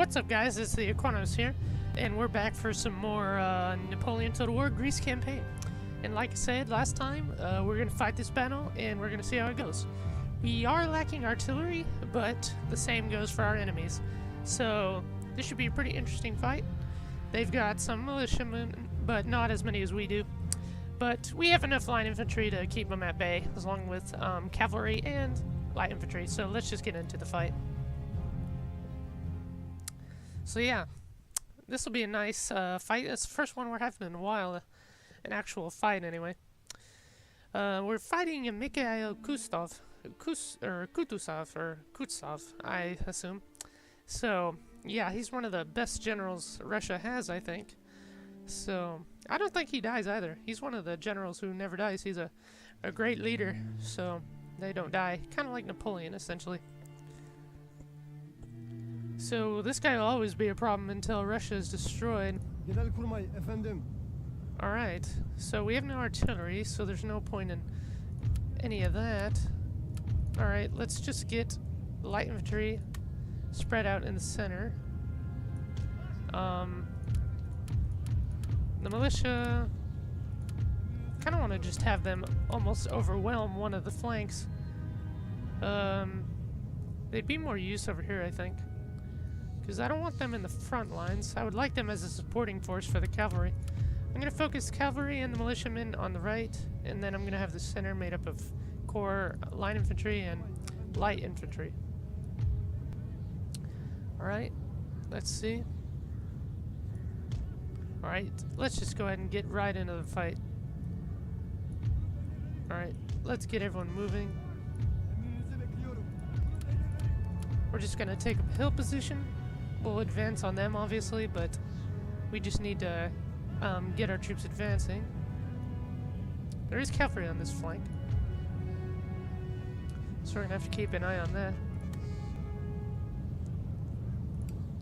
What's up, guys? It's the Aquanos here, and we're back for some more Napoleon Total War Greece campaign. And like I said last time, we're going to fight this battle, and we're going to see how it goes. We are lacking artillery, but the same goes for our enemies. So this should be a pretty interesting fight. They've got some militiamen, but not as many as we do. But we have enough line infantry to keep them at bay, along with cavalry and light infantry. So let's just get into the fight. So yeah, this will be a nice fight. It's the first one we're having in a while, an actual fight anyway. We're fighting Mikhail Kutsov, I assume. So yeah, he's one of the best generals Russia has, I think. So I don't think he dies either. He's one of the generals who never dies. He's a great leader, so they don't die. Kind of like Napoleon, essentially. So this guy will always be a problem until Russia is destroyed. Alright, so we have no artillery, so there's no point in any of that. Alright, let's just get light infantry spread out in the center. The militia, kind of want to just have them almost overwhelm one of the flanks. They'd be more use over here, I think. Because I don't want them in the front lines. I would like them as a supporting force for the cavalry. I'm going to focus cavalry and the militiamen on the right, and then I'm going to have the center made up of core line infantry and light infantry. Alright, let's see. Alright, let's just go ahead and get right into the fight. Alright, let's get everyone moving. We're just going to take a hill position. We'll advance on them, obviously, but we just need to get our troops advancing. There is cavalry on this flank, so we're going to have to keep an eye on that.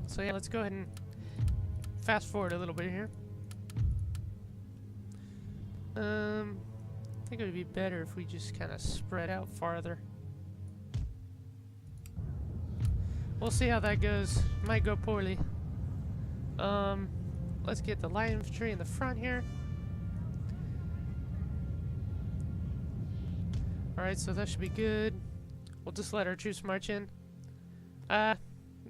So yeah, let's go ahead and fast forward a little bit here. I think it would be better if we just kind of spread out farther. We'll see how that goes. Might go poorly. Let's get the light infantry in the front here. Alright, so that should be good. We'll just let our troops march in. We'll have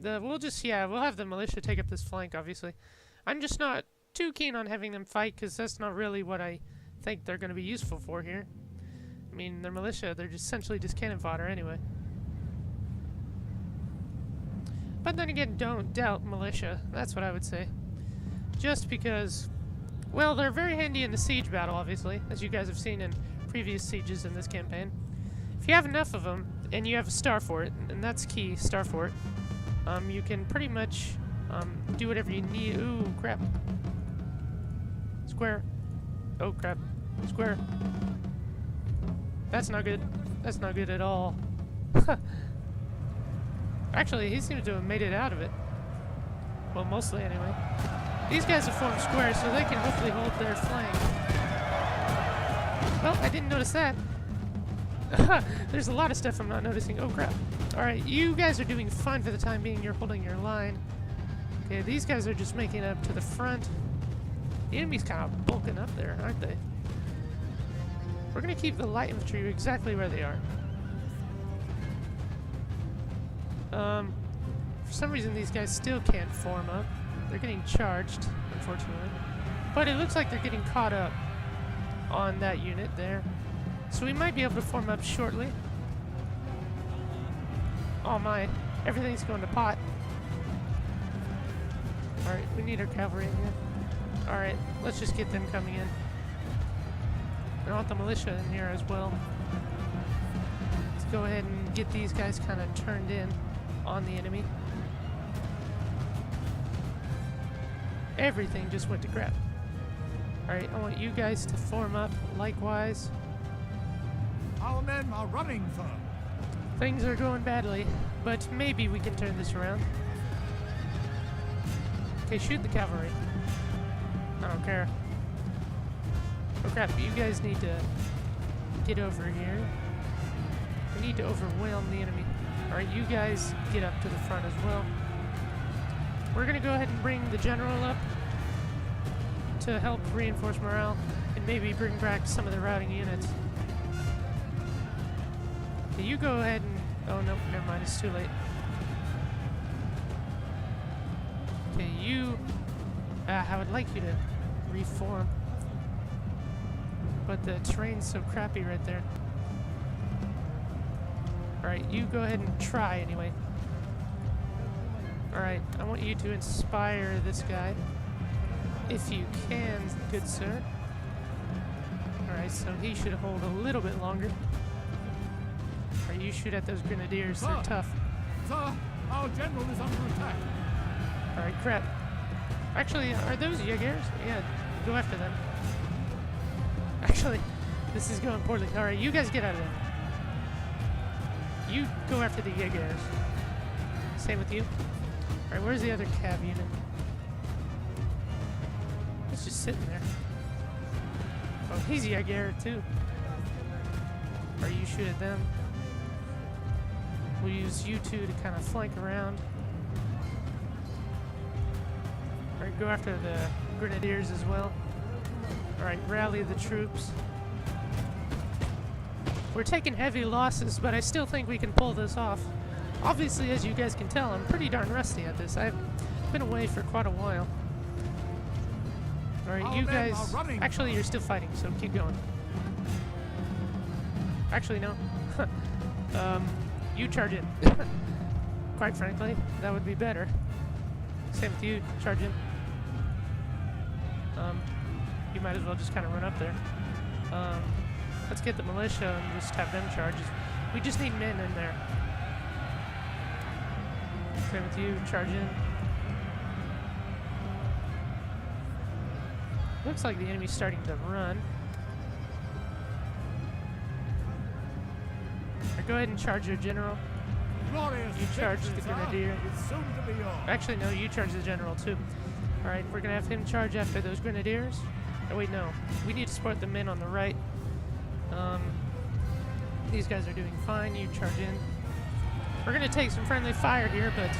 the militia take up this flank, obviously. I'm just not too keen on having them fight, because that's not really what I think they're going to be useful for here. I mean, they're militia. They're just essentially just cannon fodder anyway. But then again, don't doubt militia. That's what I would say. Just because, well, they're very handy in the siege battle, obviously, as you guys have seen in previous sieges in this campaign. If you have enough of them, and you have a star fort, and that's key, star fort, you can pretty much do whatever you need. Ooh, crap. Square. Oh, crap. Square. That's not good. That's not good at all. Actually, he seems to have made it out of it. Well, mostly anyway. These guys have formed squares, so they can hopefully hold their flank. Well, I didn't notice that. There's a lot of stuff I'm not noticing. Oh, crap. Alright, you guys are doing fine for the time being. You're holding your line. Okay, these guys are just making it up to the front. The enemy's kind of bulking up there, aren't they? We're going to keep the light infantry exactly where they are. For some reason these guys still can't form up. They're getting charged, unfortunately. But it looks like they're getting caught up on that unit there. So we might be able to form up shortly. Oh my, everything's going to pot. Alright, we need our cavalry in here. Alright, let's just get them coming in. I want the militia in here as well. Let's go ahead and get these guys kind of turned in on the enemy. Everything just went to crap. Alright, I want you guys to form up likewise. Our men are running, sir. Things are going badly, but maybe we can turn this around. Okay, shoot the cavalry. I don't care. Oh crap, you guys need to get over here. We need to overwhelm the enemy. Alright, you guys get up to the front as well. we're gonna go ahead and bring the general up to help reinforce morale and maybe bring back some of the routing units. Okay, you go ahead and... oh no, never mind, it's too late. Okay, you... I would like you to reform. But the terrain's so crappy right there. Alright, you go ahead and try anyway. Alright, I want you to inspire this guy. If you can, good sir. Alright, so he should hold a little bit longer. Alright, you shoot at those grenadiers, they're tough. Sir, our general is under attack. Alright, crap. Actually, are those Jaegers? Yeah, go after them. Actually, this is going poorly. Alright, you guys get out of there. You go after the Jaegers. Same with you. Alright, where's the other cav unit? It's just sitting there. Oh, he's Jaeger too. Or you shoot at them. We'll use you two to kind of flank around. Alright, go after the grenadiers as well. Alright, rally the troops. We're taking heavy losses, but I still think we can pull this off. Obviously, as you guys can tell, I'm pretty darn rusty at this. I've been away for quite a while. Alright, you guys... actually, you're still fighting, so keep going. Actually, no. You charge in. Quite frankly, that would be better. Same with you, charge in. You might as well just kind of run up there. Let's get the militia and just have them charge. We just need men in there. Same with you, charge in. Looks like the enemy's starting to run. Right, go ahead and charge your general. Glorious You charge the victory, sir. grenadier. It's soon to be yours. Actually, no, you charge the general too. Alright, we're gonna have him charge after those grenadiers. Oh wait, no. We need to support the men on the right. These guys are doing fine. You charge in. We're gonna take some friendly fire here, but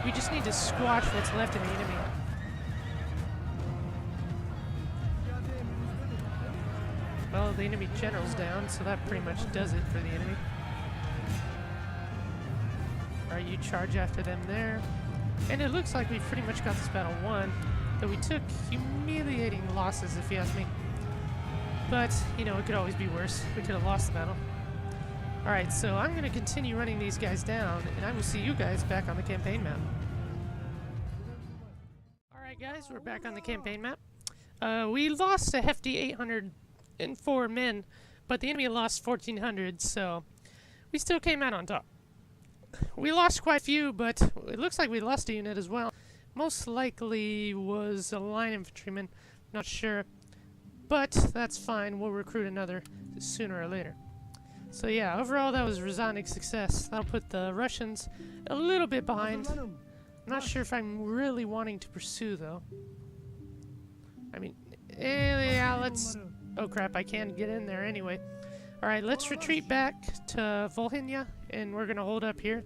we just need to squash what's left of the enemy. Well, the enemy general's down, so that pretty much does it for the enemy. Alright, you charge after them there. And it looks like we've pretty much got this battle won, though we took humiliating losses, if you ask me. But, you know, it could always be worse. We could have lost the battle. Alright, so I'm going to continue running these guys down, and I will see you guys back on the campaign map. Alright guys, we're back on the campaign map. We lost a hefty 804 men, but the enemy lost 1,400, so we still came out on top. We lost quite a few, but it looks like we lost a unit as well. Most likely was a line infantryman, not sure. But that's fine, we'll recruit another sooner or later. So yeah, overall that was a resounding success. That'll put the Russians a little bit behind. I'm not sure if I'm really wanting to pursue though. I mean, yeah, let's... oh crap, I can't get in there anyway. Alright, let's retreat back to Volhynia, and we're gonna hold up here.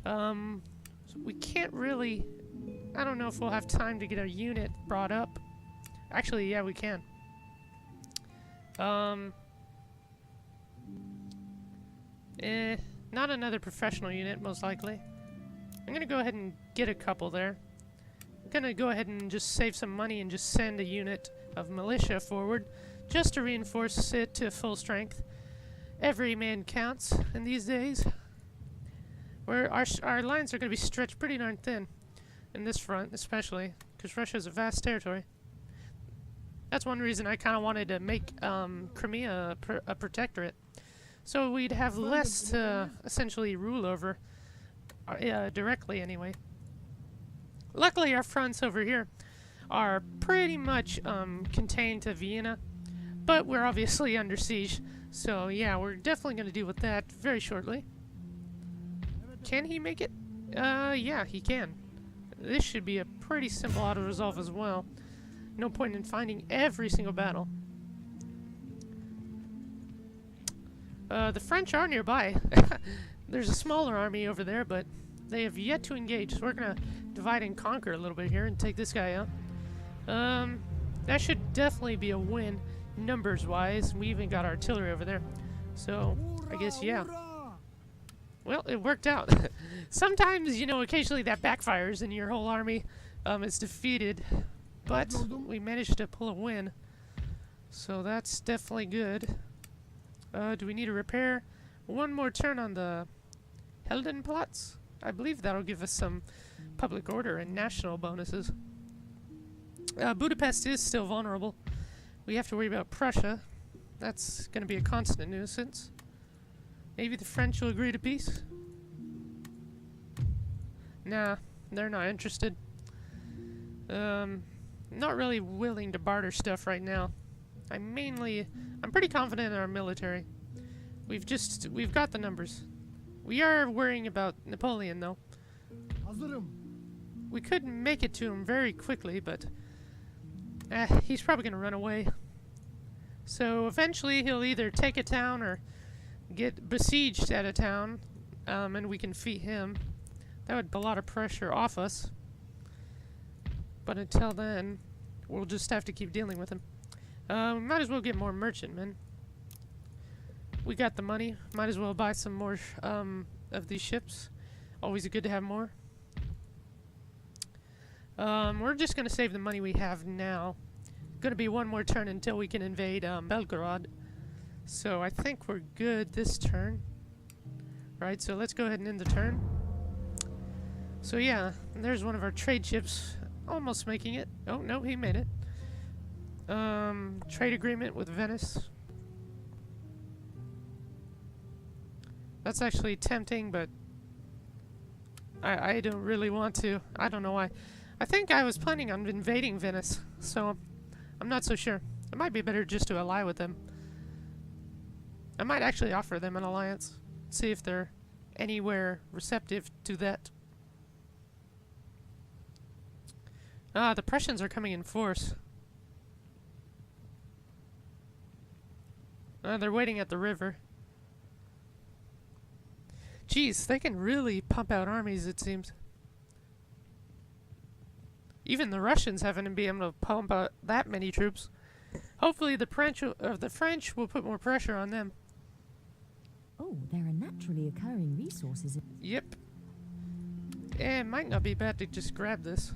So we can't really... I don't know if we'll have time to get a unit brought up. Actually, yeah, we can. Not another professional unit, most likely. I'm gonna go ahead and get a couple there. I'm gonna go ahead and just save some money and just send a unit of militia forward, just to reinforce it to full strength. Every man counts in these days. Where our lines are gonna be stretched pretty darn thin, in this front especially, because Russia is a vast territory. That's one reason I kind of wanted to make Crimea a protectorate. So we'd have less to essentially rule over, directly anyway. Luckily our fronts over here are pretty much contained to Vienna, but we're obviously under siege. So yeah, we're definitely going to deal with that very shortly. Can he make it? Yeah, he can. This should be a pretty simple auto-resolve as well. No point in finding every single battle. The French are nearby. There's a smaller army over there, but They have yet to engage, so we're gonna divide and conquer a little bit here and take this guy out. That should definitely be a win, numbers-wise. We even got artillery over there. So, I guess, yeah. Well, it worked out. Sometimes, you know, occasionally that backfires and your whole army is defeated. But we managed to pull a win. So that's definitely good. Do we need a repair? One more turn on the Heldenplatz? I believe that'll give us some public order and national bonuses. Budapest is still vulnerable. We have to worry about Prussia. That's going to be a constant nuisance. Maybe the French will agree to peace? Nah, they're not interested. Not really willing to barter stuff right now. I'm pretty confident in our military. We've got the numbers. We are worrying about Napoleon, though. We could make it to him very quickly, but he's probably going to run away. So eventually he'll either take a town or get besieged at a town, and we can defeat him. That would put a lot of pressure off us. But until then, we'll just have to keep dealing with him. We might as well get more merchantmen. We got the money. Might as well buy some more of these ships. Always good to have more. We're just going to save the money we have now. Going to be one more turn until we can invade Belgorod. So I think we're good this turn. Right, so let's go ahead and end the turn. So yeah, there's one of our trade ships almost making it. Oh, no, he made it. Trade agreement with Venice. That's actually tempting, but I don't really want to. I don't know why. I think I was planning on invading Venice, so I'm not so sure. It might be better just to ally with them. I might actually offer them an alliance. See if they're anywhere receptive to that. Ah, the Prussians are coming in force. They're waiting at the river. Jeez, they can really pump out armies, it seems. Even the Russians haven't been able to pump out that many troops. Hopefully the French will put more pressure on them. Oh, there are naturally occurring resources. Yep. It might not be bad to just grab this.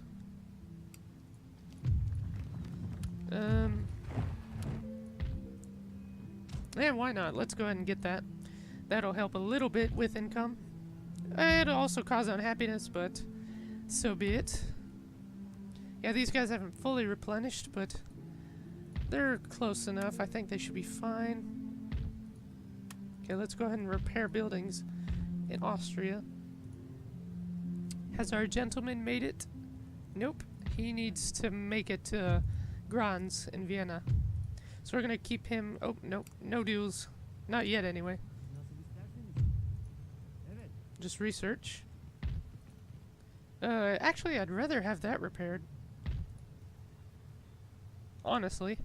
Yeah, why not? Let's go ahead and get that. That'll help a little bit with income. It'll also cause unhappiness, but so be it. Yeah, these guys haven't fully replenished, but they're close enough. I think they should be fine. Okay, let's go ahead and repair buildings in Austria. Has our gentleman made it? Nope. He needs to make it to Graz in Vienna. So we're gonna keep him... Oh, nope. No duels. Not yet, anyway. Just research. Actually, I'd rather have that repaired. Honestly.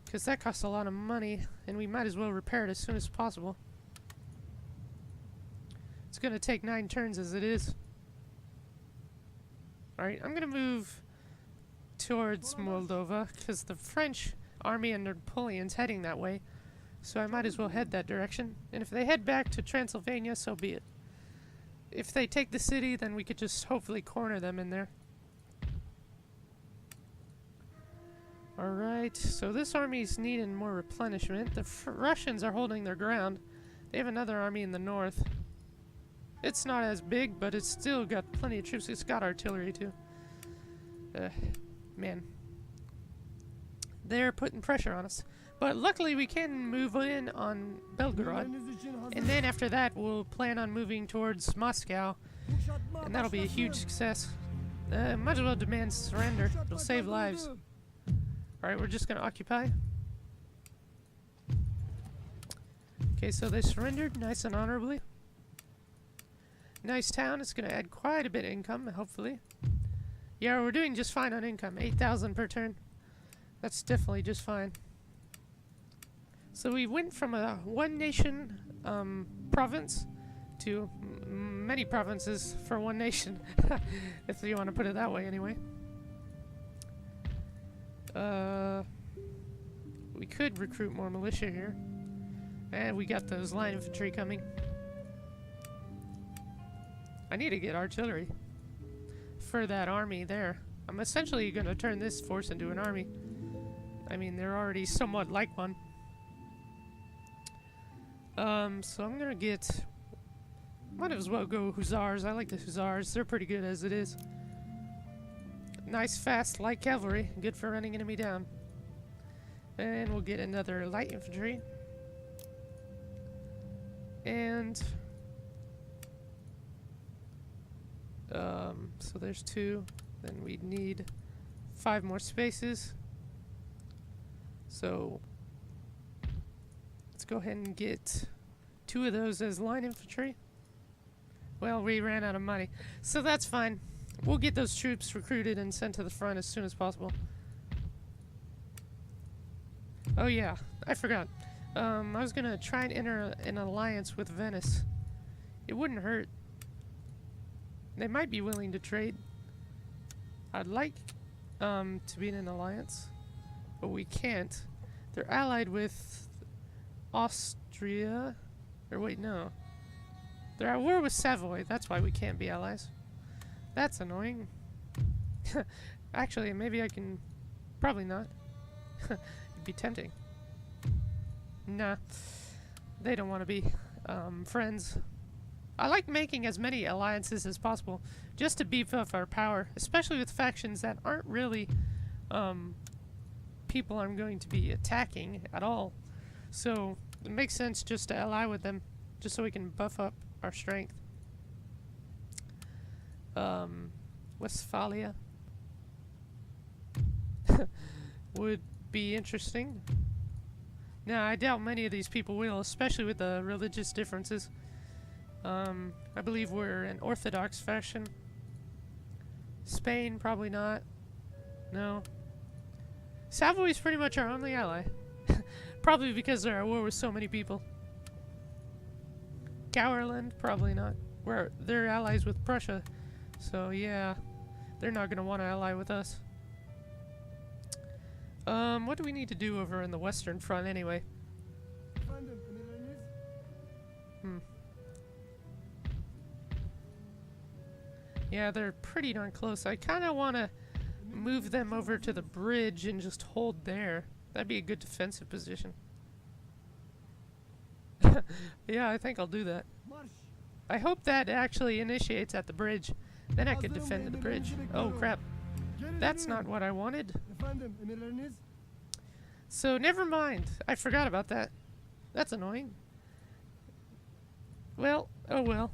Because that costs a lot of money, and we might as well repair it as soon as possible. It's gonna take 9 turns as it is. Alright, I'm gonna move towards Moldova, because the French army and Napoleon's heading that way. So I might as well head that direction. And if they head back to Transylvania, so be it. If they take the city, then we could just hopefully corner them in there. Alright, so this army's needing more replenishment. The Russians are holding their ground. They have another army in the north. It's not as big, but it's still got plenty of troops. It's got artillery, too. Man. They're putting pressure on us. But luckily we can move in on Belgorod. And then after that we'll plan on moving towards Moscow. And that'll be a huge success. Might as well demand surrender. It'll save lives. Alright, we're just gonna occupy. Okay, so they surrendered nice and honorably. Nice town. It's gonna add quite a bit of income, hopefully. Yeah, we're doing just fine on income. 8,000 per turn. That's definitely just fine. So we went from a one-nation province to many provinces for one nation, if you want to put it that way, anyway. We could recruit more militia here, and we got those line infantry coming. I need to get artillery for that army there. I'm essentially going to turn this force into an army. I mean, they're already somewhat like one. So I'm gonna get... Might as well go Hussars. I like the Hussars. They're pretty good as it is. Nice, fast, light cavalry. Good for running enemy down. And we'll get another light infantry. And... so there's 2. Then we'd need 5 more spaces. So... let's go ahead and get 2 of those as line infantry. Well, we ran out of money, so that's fine. We'll get those troops recruited and sent to the front as soon as possible. Oh yeah, I forgot. I was gonna try and enter an alliance with Venice. It wouldn't hurt. They might be willing to trade. I'd like to be in an alliance, but we can't. They're allied with Austria. Or wait, no. They're at war with Savoy. That's why we can't be allies. That's annoying. Actually, maybe I can... Probably not. It'd be tempting. Nah. They don't want to be friends. I like making as many alliances as possible just to beef up our power, especially with factions that aren't really people I'm going to be attacking at all. So it makes sense just to ally with them, just so we can buff up our strength. Westphalia would be interesting. Now, I doubt many of these people will, especially with the religious differences. I believe we're an Orthodox faction. Spain, probably not. No. Savoy's pretty much our only ally. Probably because they're at war with so many people. Gowerland, probably not. They're allies with Prussia. So yeah, they're not going to want to ally with us. What do we need to do over in the Western Front anyway? Yeah, they're pretty darn close. I kind of want to move them over to the bridge and just hold there. That'd be a good defensive position. Yeah, I think I'll do that. I hope that actually initiates at the bridge. Then I could defend the bridge. Oh, crap. That's not what I wanted. So, never mind. I forgot about that. That's annoying. Well, oh well.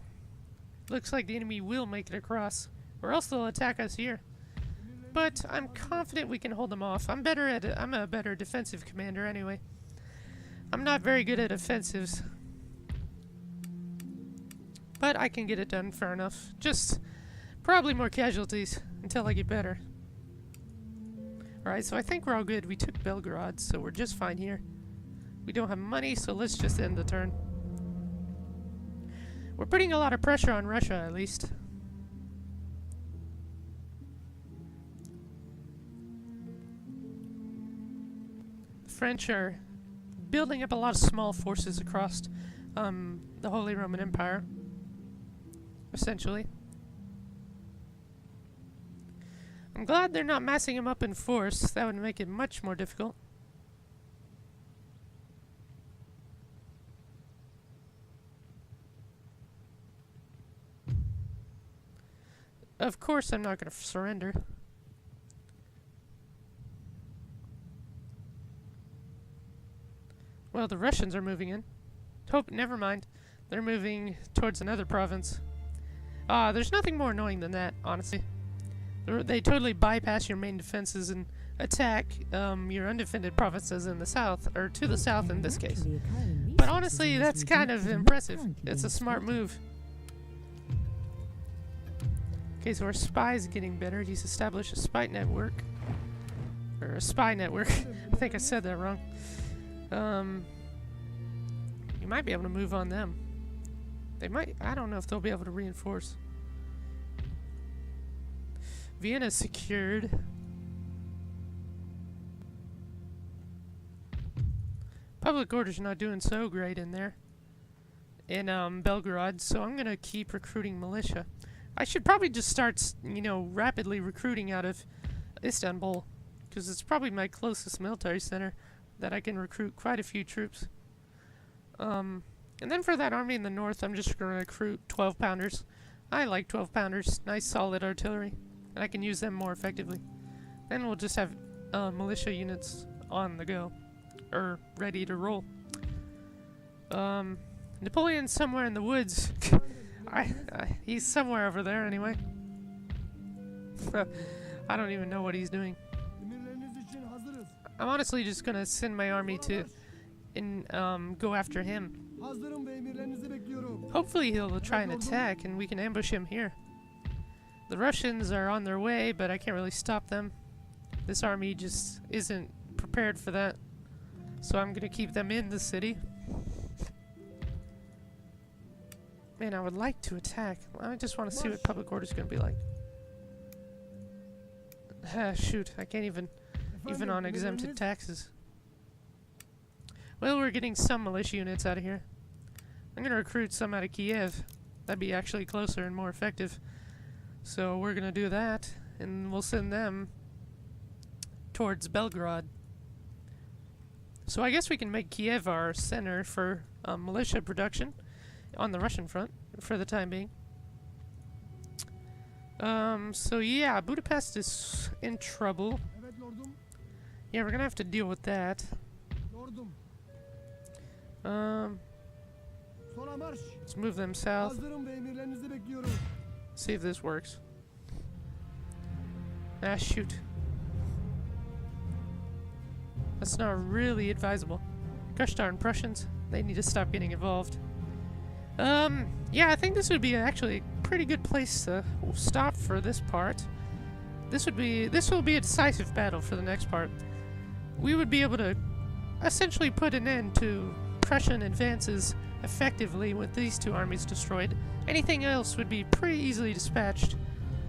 Looks like the enemy will make it across, or else they'll attack us here. But I'm confident we can hold them off. I'm a better defensive commander anyway. I'm not very good at offensives. But I can get it done fair enough. Just probably more casualties until I get better. Alright, so I think we're all good. We took Belgorod, so we're just fine here. We don't have money, so let's just end the turn. We're putting a lot of pressure on Russia, at least. The French are building up a lot of small forces across the Holy Roman Empire, essentially. I'm glad they're not massing them up in force. That would make it much more difficult. Of course I'm not going to surrender. Well, the Russians are moving in. Never mind. They're moving towards another province. There's nothing more annoying than that, honestly. They totally bypass your main defenses and attack your undefended provinces in the south, or to the south in this case. But honestly, that's kind of impressive. It's a smart move. Okay, so our spy's getting better. He's established a spy network. Or a spy network. I think I said that wrong. You might be able to move on them. They might... I don't know if they'll be able to reinforce. Vienna's secured. Public order's not doing so great in there. In Belgorod, so I'm gonna keep recruiting militia. I should probably just start, you know, rapidly recruiting out of Istanbul, because it's probably my closest military center that I can recruit quite a few troops. And then for that army in the north, I'm just gonna recruit 12-pounders. I like 12-pounders, nice solid artillery, and I can use them more effectively. Then we'll just have militia units on the go, or ready to roll. Napoleon's somewhere in the woods. He's somewhere over there anyway. I don't even know what he's doing. I'm honestly just gonna send my army to go after him. Hopefully he'll try and attack and we can ambush him here. The Russians are on their way, but I can't really stop them. This army just isn't prepared for that. So I'm gonna keep them in the city. Man, I would like to attack. I just want to see what public order is going to be like. Shoot, I can't even on exempted taxes. Well, we're getting some militia units out of here. I'm going to recruit some out of Kiev. That'd be actually closer and more effective. So we're going to do that, and we'll send them towards Belgorod. So I guess we can make Kiev our center for militia production on the Russian front for the time being. So yeah, Budapest is in trouble. Yeah, we're gonna have to deal with that. Let's move them south. See if this works. Ah, shoot. That's not really advisable. Gosh darn Prussians, they need to stop getting involved. Yeah, I think this would be actually a pretty good place to stop for this part. This will be a decisive battle for the next part. We would be able to essentially put an end to Prussian advances effectively with these two armies destroyed. Anything else would be pretty easily dispatched.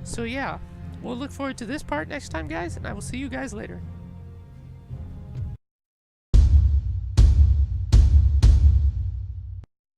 So yeah, we'll look forward to this part next time, guys, and I will see you guys later.